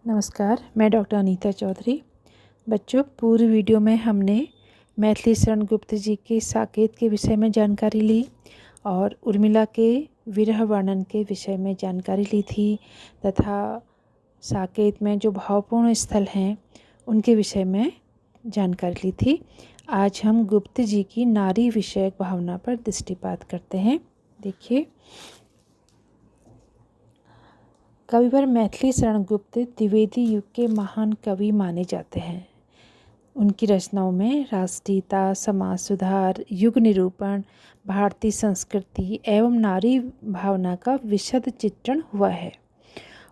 नमस्कार, मैं डॉक्टर अनीता चौधरी। बच्चों, पूर्व वीडियो में हमने मैथिली शरण गुप्त जी के साकेत के विषय में जानकारी ली और उर्मिला के विरह वर्णन के विषय में जानकारी ली थी तथा साकेत में जो भावपूर्ण स्थल हैं उनके विषय में जानकारी ली थी। आज हम गुप्त जी की नारी विषयक भावना पर दृष्टिपात करते हैं। देखिए, कविवर मैथिली शरण गुप्त द्विवेदी युग के महान कवि माने जाते हैं। उनकी रचनाओं में राष्ट्रीयता, समाज सुधार, युग निरूपण, भारतीय संस्कृति एवं नारी भावना का विशद चित्रण हुआ है।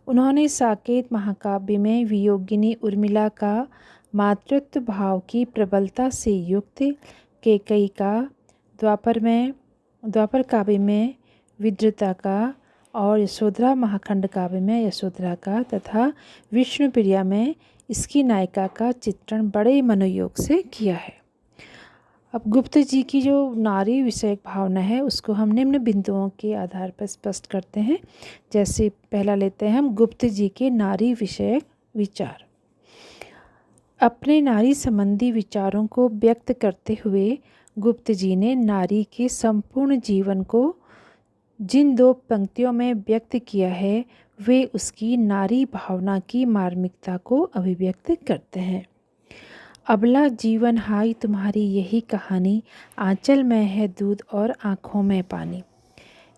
उन्होंने साकेत महाकाव्य में वियोगिनी उर्मिला का मातृत्व भाव की प्रबलता से युक्त, कैकेयी का द्वापर काव्य में विद्रुता का और यशोधरा महाखंड काव्य में यशोधरा का तथा विष्णुप्रिया में इसकी नायिका का चित्रण बड़े मनोयोग से किया है। अब गुप्त जी की जो नारी विषयक भावना है उसको हम निम्न बिंदुओं के आधार पर स्पष्ट करते हैं। जैसे पहला लेते हैं हम गुप्त जी के नारी विषयक विचार। अपने नारी संबंधी विचारों को व्यक्त करते हुए गुप्त जी ने नारी के संपूर्ण जीवन को जिन दो पंक्तियों में व्यक्त किया है वे उसकी नारी भावना की मार्मिकता को अभिव्यक्त करते हैं। अबला जीवन हाय तुम्हारी यही कहानी, आंचल में है दूध और आँखों में पानी।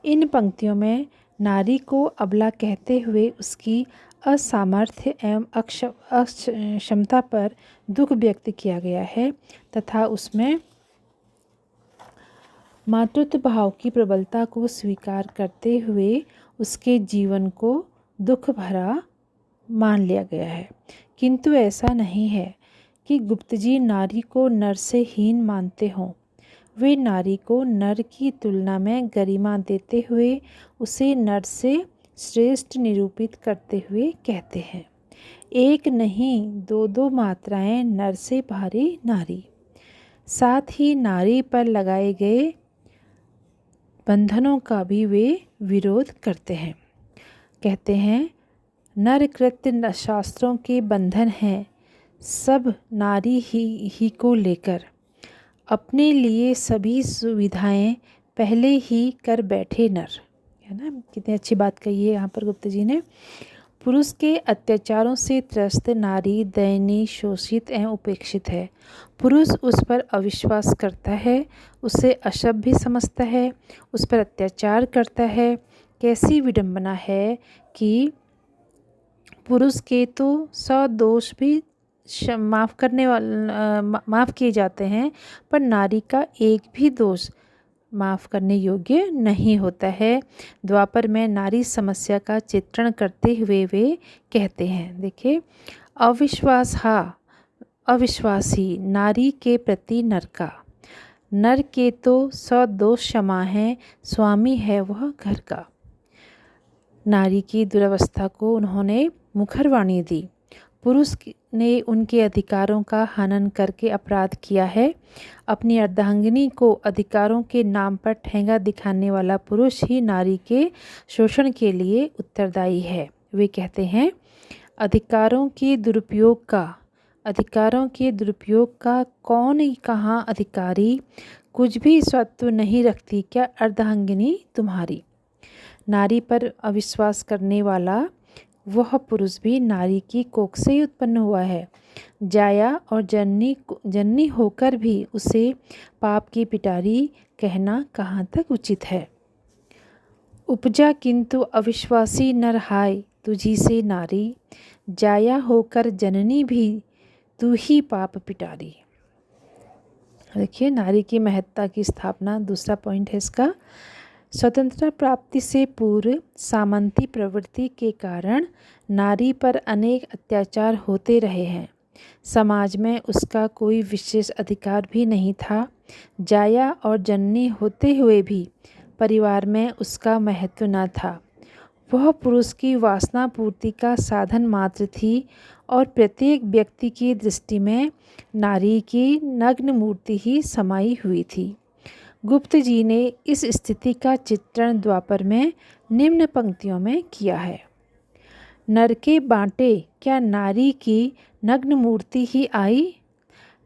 इन पंक्तियों में नारी को अबला कहते हुए उसकी असामर्थ्य एवं अक्षमता पर दुख व्यक्त किया गया है तथा उसमें मातृत्व भाव की प्रबलता को स्वीकार करते हुए उसके जीवन को दुख भरा मान लिया गया है। किंतु ऐसा नहीं है कि गुप्त जी नारी को नर से हीन मानते हों। वे नारी को नर की तुलना में गरिमा देते हुए उसे नर से श्रेष्ठ निरूपित करते हुए कहते हैं, एक नहीं दो दो मात्राएं नर से भारी नारी। साथ ही नारी पर लगाए गए बंधनों का भी वे विरोध करते हैं। कहते हैं, नर कृत्य शास्त्रों के बंधन हैं, सब नारी ही को लेकर अपने लिए सभी सुविधाएं पहले ही कर बैठे नर। है ना, कितनी अच्छी बात कही है यहाँ पर गुप्त जी ने। पुरुष के अत्याचारों से त्रस्त नारी दयनीय, शोषित एवं उपेक्षित है। पुरुष उस पर अविश्वास करता है, उसे असभ्य समझता है, उस पर अत्याचार करता है। कैसी विडंबना है कि पुरुष के तो 100 दोष भी माफ़ किए जाते हैं, पर नारी का एक भी दोष माफ़ करने योग्य नहीं होता है। द्वापर में नारी समस्या का चित्रण करते हुए वे कहते हैं, देखिए, अविश्वासी नारी के प्रति नर का, नर के तो 100 दोष क्षमा है, स्वामी है वह घर का। नारी की दुरावस्था को उन्होंने मुखर वाणी दी। पुरुष ने उनके अधिकारों का हनन करके अपराध किया है। अपनी अर्धांगिनी को अधिकारों के नाम पर ठेंगा दिखाने वाला पुरुष ही नारी के शोषण के लिए उत्तरदायी है। वे कहते हैं, अधिकारों के दुरुपयोग का कौन कहाँ अधिकारी, कुछ भी स्वत्व नहीं रखती क्या अर्धांगिनी तुम्हारी। नारी पर अविश्वास करने वाला वह पुरुष भी नारी की कोख से ही उत्पन्न हुआ है। जाया और जननी होकर भी उसे पाप की पिटारी कहना कहाँ तक उचित है। उपजा किंतु अविश्वासी नर हाय तुझी से नारी, जाया होकर जननी भी तू ही पाप पिटारी। देखिए, नारी की महत्ता की स्थापना दूसरा पॉइंट है इसका। स्वतंत्रता प्राप्ति से पूर्व सामंती प्रवृत्ति के कारण नारी पर अनेक अत्याचार होते रहे हैं। समाज में उसका कोई विशेष अधिकार भी नहीं था। जाया और जननी होते हुए भी परिवार में उसका महत्व न था। वह पुरुष की वासना पूर्ति का साधन मात्र थी और प्रत्येक व्यक्ति की दृष्टि में नारी की नग्न मूर्ति ही समाई हुई थी। गुप्त जी ने इस स्थिति का चित्रण द्वापर में निम्न पंक्तियों में किया है। नर के बाँटे क्या नारी की नग्न मूर्ति ही आई।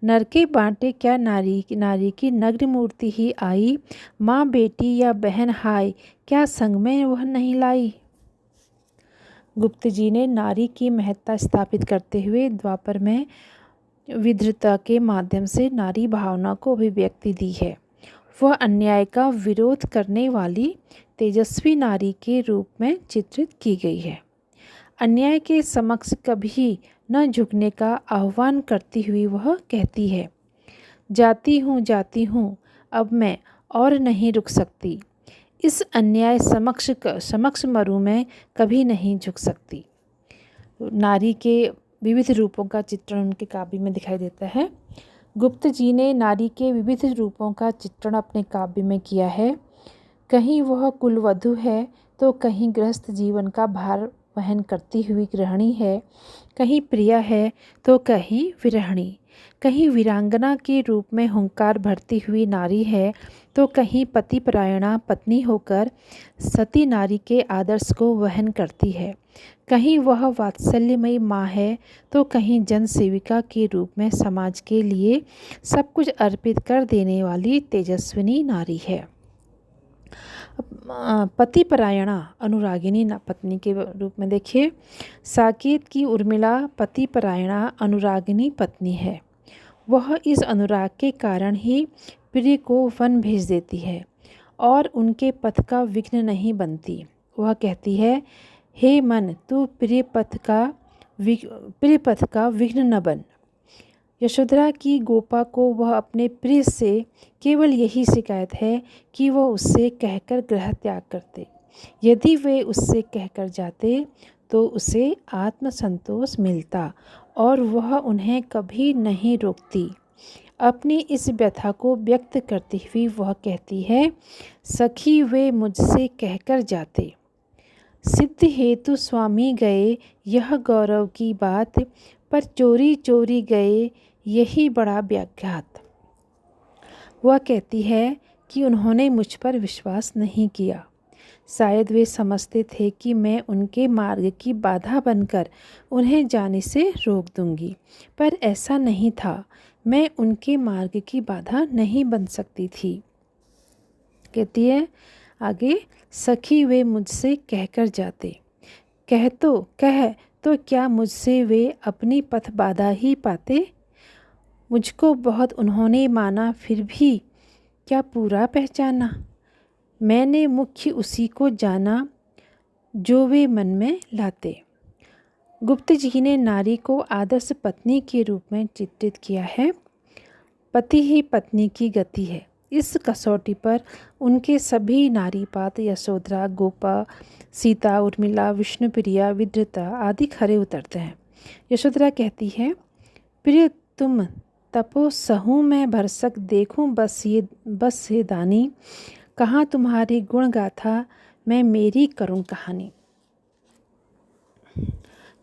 नर के बाँटे क्या नारी की नग्न मूर्ति ही आई। माँ बेटी या बहन हाय क्या संग में वह नहीं लाई। गुप्त जी ने नारी की महत्ता स्थापित करते हुए द्वापर में विधृता के माध्यम से नारी भावना को अभिव्यक्ति दी है। वह अन्याय का विरोध करने वाली तेजस्वी नारी के रूप में चित्रित की गई है। अन्याय के समक्ष कभी न झुकने का आह्वान करती हुई वह कहती है, जाती हूँ अब मैं और नहीं रुक सकती। इस अन्याय समक्ष मरु में कभी नहीं झुक सकती। नारी के विविध रूपों का चित्रण उनके काव्य में दिखाई देता है। गुप्त जी ने नारी के विविध रूपों का चित्रण अपने काव्य में किया है। कहीं वह कुलवधू है तो कहीं गृहस्थ जीवन का भार वहन करती हुई गृहिणी है, कहीं प्रिया है तो कहीं विरहिणी, कहीं वीरांगना के रूप में हुंकार भरती हुई नारी है तो कहीं पतिपरायणा पत्नी होकर सती नारी के आदर्श को वहन करती है, कहीं वह वात्सल्यमयी माँ है तो कहीं जन सेविका के रूप में समाज के लिए सब कुछ अर्पित कर देने वाली तेजस्विनी नारी है। पतिपरायणा अनुरागिनी पत्नी के रूप में देखिए, साकेत की उर्मिला पतिपरायणा अनुरागिनी पत्नी है। वह इस अनुराग के कारण ही प्रिय को वन भेज देती है और उनके पथ का विघ्न नहीं बनती। वह कहती है, हे मन तू प्रिय पथ का विघ्न न बन। यशोधरा की गोपा को वह अपने प्रिय से केवल यही शिकायत है कि वह उससे कहकर गृह त्याग करते। यदि वे उससे कहकर जाते तो उसे आत्मसंतोष मिलता और वह उन्हें कभी नहीं रोकती। अपनी इस व्यथा को व्यक्त करती हुई वह कहती है, सखी वे मुझसे कहकर जाते। सिद्ध हेतु स्वामी गए यह गौरव की बात, पर चोरी चोरी गए यही बड़ा व्याघात। वह कहती है कि उन्होंने मुझ पर विश्वास नहीं किया। शायद वे समझते थे कि मैं उनके मार्ग की बाधा बनकर उन्हें जाने से रोक दूंगी, पर ऐसा नहीं था। मैं उनके मार्ग की बाधा नहीं बन सकती थी। कहती है आगे, सखी वे मुझसे कहकर जाते। कह तो क्या मुझसे वे अपनी पथ बाधा ही पाते। मुझको बहुत उन्होंने माना, फिर भी क्या पूरा पहचाना। मैंने मुख्य उसी को जाना जो वे मन में लाते। गुप्त जी ने नारी को आदर्श पत्नी के रूप में चित्रित किया है। पति ही पत्नी की गति है। इस कसौटी पर उनके सभी नारीपात यशोधरा, गोपा, सीता, उर्मिला, विष्णुप्रिया, विधृता आदि खरे उतरते हैं। यशोधरा कहती है, प्रिय तुम तपो सहूँ मैं भरसक देखूं बस ये दानी। कहाँ तुम्हारी गुण गाथा मैं मेरी करूं कहानी।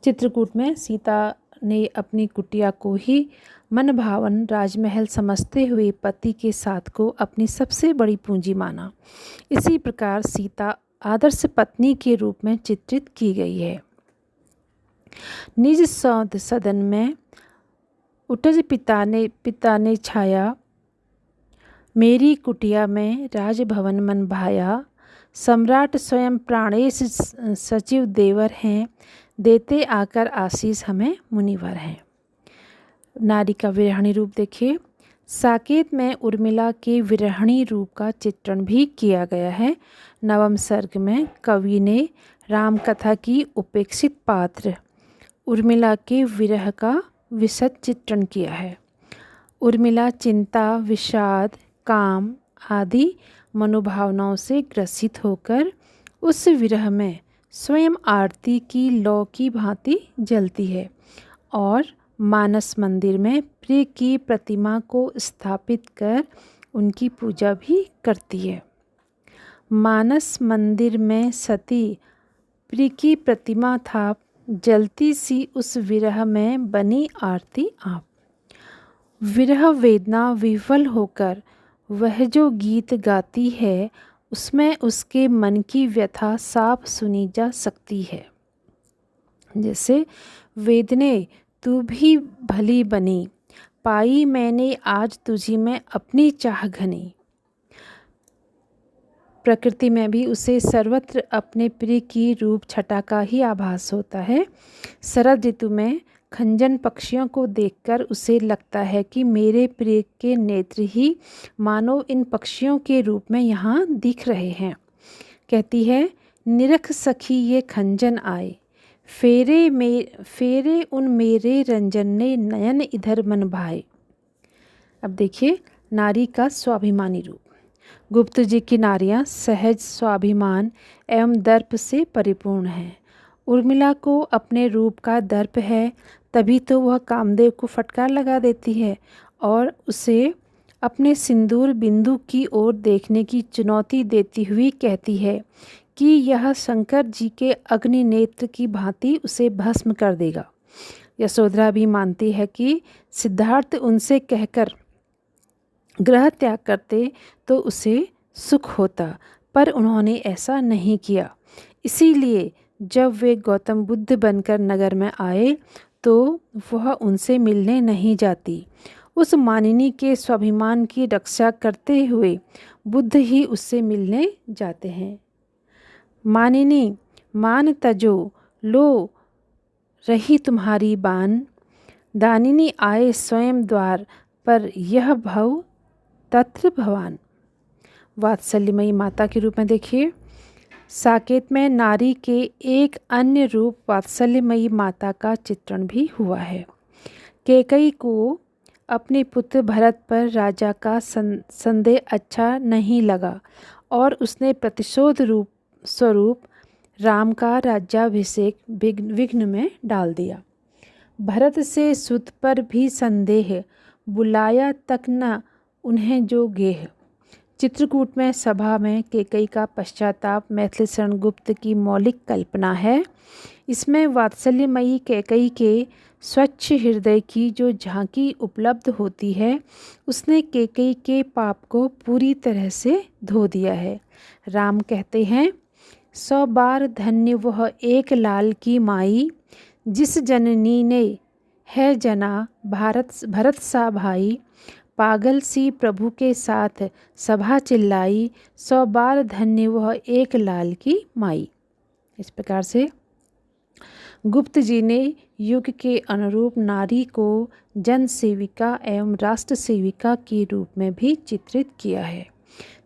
चित्रकूट में सीता ने अपनी कुटिया को ही मन भावन राजमहल समझते हुए पति के साथ को अपनी सबसे बड़ी पूंजी माना। इसी प्रकार सीता आदर्श पत्नी के रूप में चित्रित की गई है। निज सदन में उटज पिता ने छाया, मेरी कुटिया में राजभवन मन भाया। सम्राट स्वयं प्राणेश सचिव देवर हैं, देते आकर आशीष हमें मुनिवर हैं। नारी का विरहिणी रूप देखिए। साकेत में उर्मिला के विरहिणी रूप का चित्रण भी किया गया है। नवम सर्ग में कवि ने रामकथा की उपेक्षित पात्र उर्मिला के विरह का विशद चित्रण किया है। उर्मिला चिंता, विषाद, काम आदि मनोभावनाओं से ग्रसित होकर उस विरह में स्वयं आरती की लौ की भांति जलती है और मानस मंदिर में प्रिय की प्रतिमा को स्थापित कर उनकी पूजा भी करती है। मानस मंदिर में सती प्रिय की प्रतिमा था, जलती सी उस विरह में बनी आरती आप। विरह वेदना विह्वल होकर वह जो गीत गाती है, उसमें उसके मन की व्यथा साफ सुनी जा सकती है। जैसे वेदने तू भी भली बनी, पाई मैंने आज तुझी में अपनी चाह घनी। प्रकृति में भी उसे सर्वत्र अपने प्रिय की रूप छटा का ही आभास होता है। शरद ऋतु में खंजन पक्षियों को देखकर उसे लगता है कि मेरे प्रिय के नेत्र ही मानो इन पक्षियों के रूप में यहाँ दिख रहे हैं। कहती है, निरख सखी ये खंजन आए, फेरे उन मेरे रंजन ने नयन इधर मन भाए। अब देखिए नारी का स्वाभिमानी रूप। गुप्त जी की नारियां सहज स्वाभिमान एवं दर्प से परिपूर्ण हैं। उर्मिला को अपने रूप का दर्प है, तभी तो वह कामदेव को फटकार लगा देती है और उसे अपने सिंदूर बिंदु की ओर देखने की चुनौती देती हुई कहती है कि यह शंकर जी के अग्नि नेत्र की भांति उसे भस्म कर देगा। यशोधरा भी मानती है कि सिद्धार्थ उनसे कहकर ग्रह त्याग करते तो उसे सुख होता, पर उन्होंने ऐसा नहीं किया। इसीलिए जब वे गौतम बुद्ध बनकर नगर में आए तो वह उनसे मिलने नहीं जाती। उस मानिनी के स्वाभिमान की रक्षा करते हुए बुद्ध ही उससे मिलने जाते हैं। मानिनी मान तजो लो रही तुम्हारी बान, दानिनी आए स्वयं द्वार पर यह भव तत्र भवान। वात्सल्यमयी माता के रूप में देखिए। साकेत में नारी के एक अन्य रूप वात्सल्यमयी माता का चित्रण भी हुआ है। कैकेयी को अपने पुत्र भरत पर राजा का संदेह अच्छा नहीं लगा और उसने प्रतिशोध स्वरूप राम का राज्याभिषेक विघ्न में डाल दिया। भरत से सुत पर भी संदेह, बुलाया तक न उन्हें जो गेह। चित्रकूट में सभा में कैकेयी का पश्चाताप मैथिली शरण गुप्त की मौलिक कल्पना है। इसमें वात्सल्यमयी कैकेयी के स्वच्छ हृदय की जो झांकी उपलब्ध होती है, उसने कैकेयी के पाप को पूरी तरह से धो दिया है। राम कहते हैं, 100 बार धन्य वह एक लाल की माई, जिस जननी ने है जना भरत सा भाई, पागल सी प्रभु के साथ सभा चिल्लाई, 100 बार धन्य वह एक लाल की माई। इस प्रकार से गुप्त जी ने युग के अनुरूप नारी को जन सेविका एवं राष्ट्र सेविका के रूप में भी चित्रित किया है।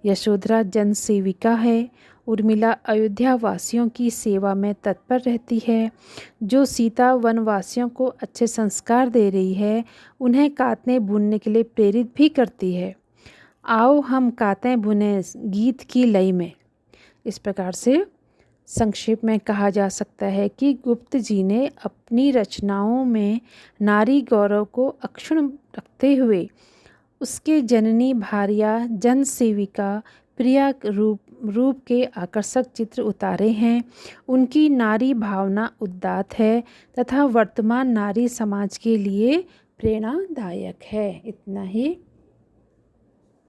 यशोधरा जन सेविका है। उर्मिला अयोध्या वासियों की सेवा में तत्पर रहती है। जो सीता वनवासियों को अच्छे संस्कार दे रही है, उन्हें कातने बुनने के लिए प्रेरित भी करती है। आओ हम कातें बुने गीत की लय में। इस प्रकार से संक्षेप में कहा जा सकता है कि गुप्त जी ने अपनी रचनाओं में नारी गौरव को अक्षुण्ण रखते हुए उसके जननी भार्या जन सेविका प्रिया रूप के आकर्षक चित्र उतारे हैं। उनकी नारी भावना उदात्त है तथा वर्तमान नारी समाज के लिए प्रेरणादायक है। इतना ही।